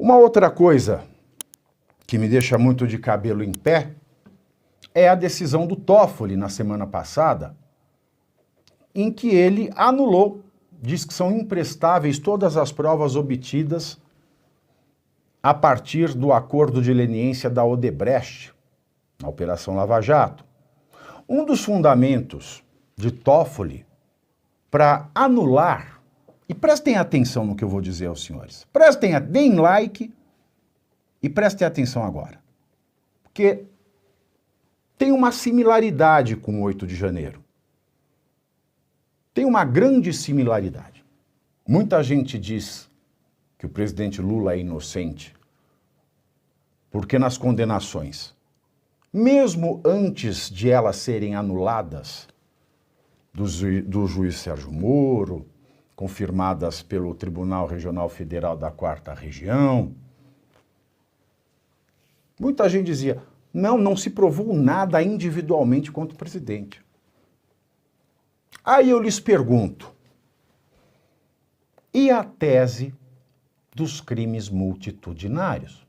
Uma outra coisa que me deixa muito de cabelo em pé é a decisão do Toffoli na semana passada, em que ele anulou, diz que são imprestáveis todas as provas obtidas a partir do acordo de leniência da Odebrecht, na Operação Lava Jato. Um dos fundamentos de Toffoli para anular, e prestem atenção no que eu vou dizer aos senhores, deem like e prestem atenção agora, porque tem uma similaridade com o 8 de janeiro. Tem uma grande similaridade. Muita gente diz que o presidente Lula é inocente, porque nas condenações, mesmo antes de elas serem anuladas, do juiz Sérgio Moro, confirmadas pelo Tribunal Regional Federal da 4ª Região, muita gente dizia, não se provou nada individualmente contra o presidente. Aí eu lhes pergunto, e a tese dos crimes multitudinários?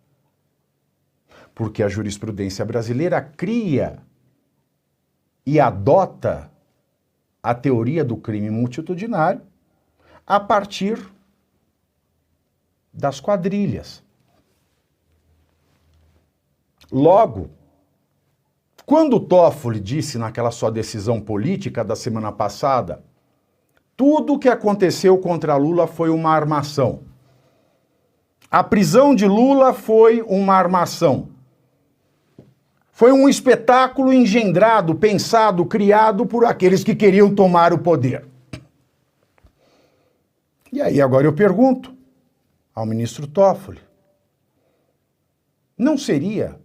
Porque a jurisprudência brasileira cria e adota a teoria do crime multitudinário a partir das quadrilhas. Logo, quando o Toffoli disse naquela sua decisão política da semana passada, tudo o que aconteceu contra Lula foi uma armação. A prisão de Lula foi uma armação. Foi um espetáculo engendrado, pensado, criado por aqueles que queriam tomar o poder. E aí agora eu pergunto ao ministro Toffoli, não seria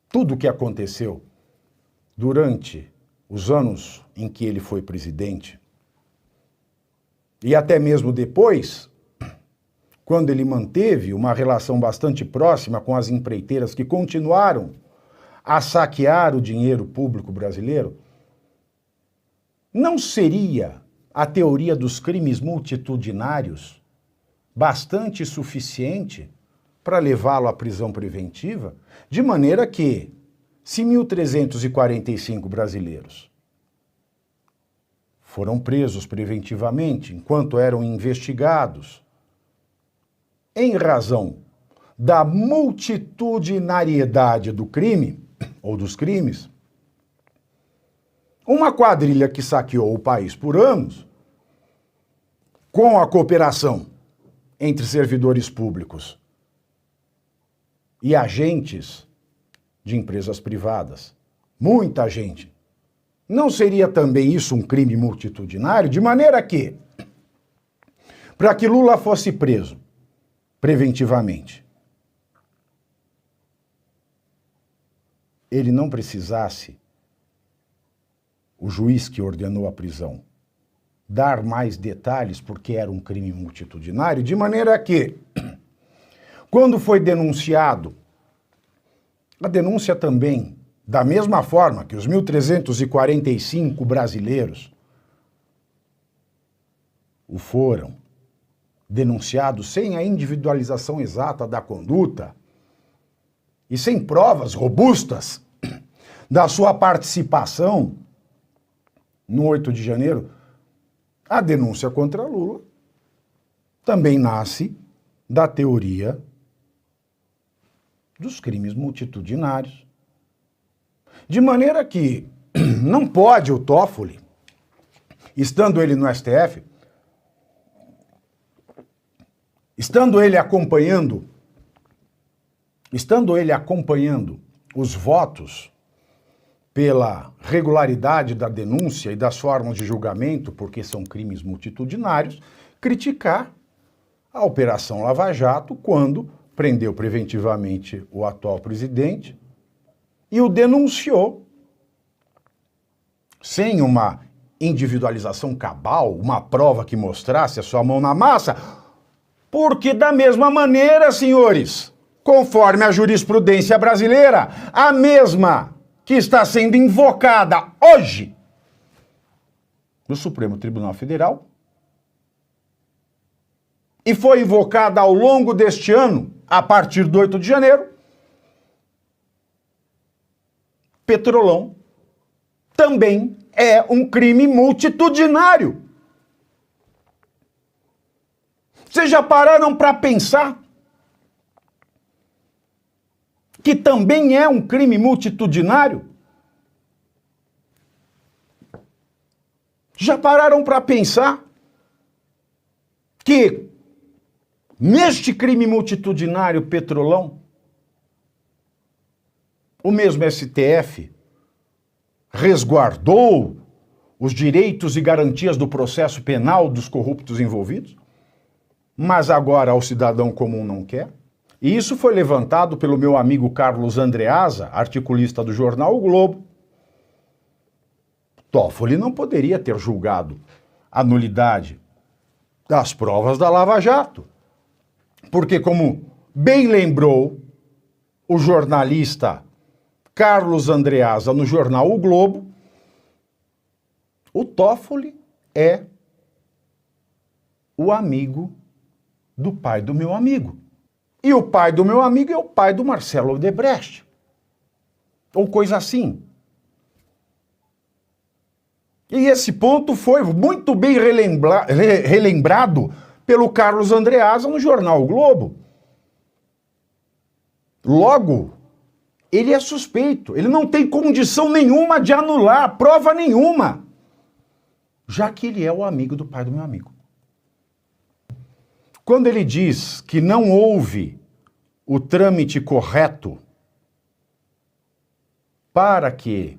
tudo o que aconteceu durante os anos em que ele foi presidente, e até mesmo depois, quando ele manteve uma relação bastante próxima com as empreiteiras que continuaram a saquear o dinheiro público brasileiro, não seria a teoria dos crimes multitudinários bastante suficiente para levá-lo à prisão preventiva? De maneira que, se 1.345 brasileiros foram presos preventivamente enquanto eram investigados, em razão da multitudinariedade do crime, ou dos crimes, uma quadrilha que saqueou o país por anos, com a cooperação entre servidores públicos e agentes de empresas privadas, muita gente, não seria também isso um crime multitudinário? De maneira que, para que Lula fosse preso preventivamente, ele não precisasse, o juiz que ordenou a prisão, dar mais detalhes porque era um crime multitudinário, de maneira que, quando foi denunciado, a denúncia também, da mesma forma que os 1.345 brasileiros o foram, denunciados sem a individualização exata da conduta e sem provas robustas da sua participação no 8 de janeiro, a denúncia contra Lula também nasce da teoria dos crimes multitudinários. De maneira que não pode o Toffoli, estando ele no STF, estando ele acompanhando os votos pela regularidade da denúncia e das formas de julgamento, porque são crimes multitudinários, criticar a Operação Lava Jato quando prendeu preventivamente o atual presidente e o denunciou sem uma individualização cabal, uma prova que mostrasse a sua mão na massa, porque da mesma maneira, senhores, conforme a jurisprudência brasileira, a mesma que está sendo invocada hoje no Supremo Tribunal Federal, e foi invocada ao longo deste ano, a partir do 8 de janeiro, Petrolão também é um crime multitudinário. Vocês já pararam para pensar que também é um crime multitudinário? Já pararam para pensar que neste crime multitudinário Petrolão, o mesmo STF resguardou os direitos e garantias do processo penal dos corruptos envolvidos, mas agora o cidadão comum não quer? E isso foi levantado pelo meu amigo Carlos Andreasa, articulista do jornal O Globo. Toffoli não poderia ter julgado a nulidade das provas da Lava Jato, porque, como bem lembrou o jornalista Carlos Andreasa no jornal O Globo, o Toffoli é o amigo do pai do meu amigo. E o pai do meu amigo é o pai do Marcelo Odebrecht. Ou coisa assim. E esse ponto foi muito bem relembrado pelo Carlos Andreasa no jornal O Globo. Logo, ele é suspeito, ele não tem condição nenhuma de anular prova nenhuma, já que ele é o amigo do pai do meu amigo. Quando ele diz que não houve o trâmite correto para que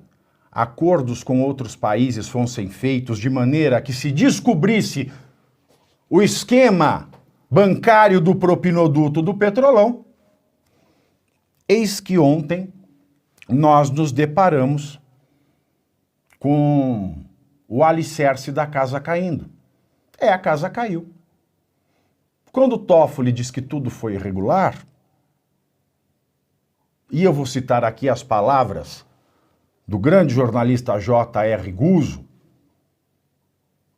acordos com outros países fossem feitos de maneira que se descobrisse o esquema bancário do propinoduto do Petrolão, eis que ontem nós nos deparamos com o alicerce da casa caindo. A casa caiu. Quando o Toffoli diz que tudo foi irregular, e eu vou citar aqui as palavras do grande jornalista J.R. Guzzo,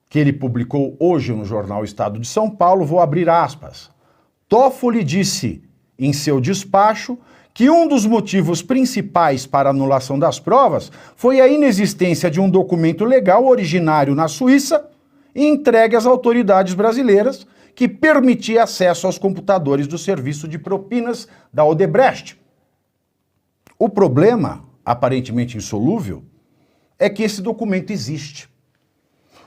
que ele publicou hoje no jornal Estado de São Paulo, vou abrir aspas. Toffoli disse em seu despacho que um dos motivos principais para a anulação das provas foi a inexistência de um documento legal originário na Suíça e entregue às autoridades brasileiras que permitia acesso aos computadores do serviço de propinas da Odebrecht. O problema, aparentemente insolúvel, é que esse documento existe.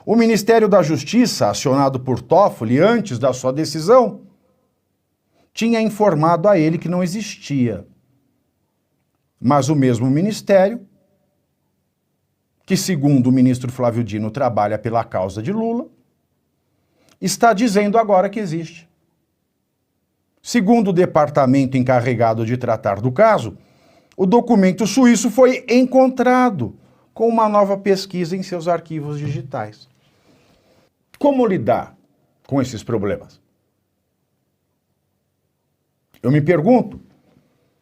O Ministério da Justiça, acionado por Toffoli antes da sua decisão, tinha informado a ele que não existia. Mas o mesmo Ministério, que segundo o ministro Flávio Dino trabalha pela causa de Lula, está dizendo agora que existe. Segundo o departamento encarregado de tratar do caso, o documento suíço foi encontrado com uma nova pesquisa em seus arquivos digitais. Como lidar com esses problemas? Eu me pergunto,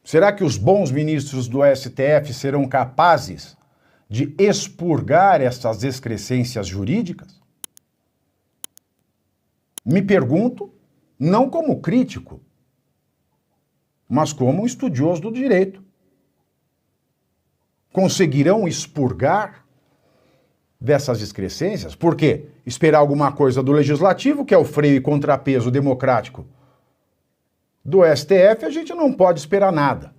será que os bons ministros do STF serão capazes de expurgar essas excrescências jurídicas? Me pergunto, não como crítico, mas como um estudioso do direito. Conseguirão expurgar dessas excrescências? Por quê? Esperar alguma coisa do Legislativo, que é o freio e contrapeso democrático do STF, a gente não pode esperar nada.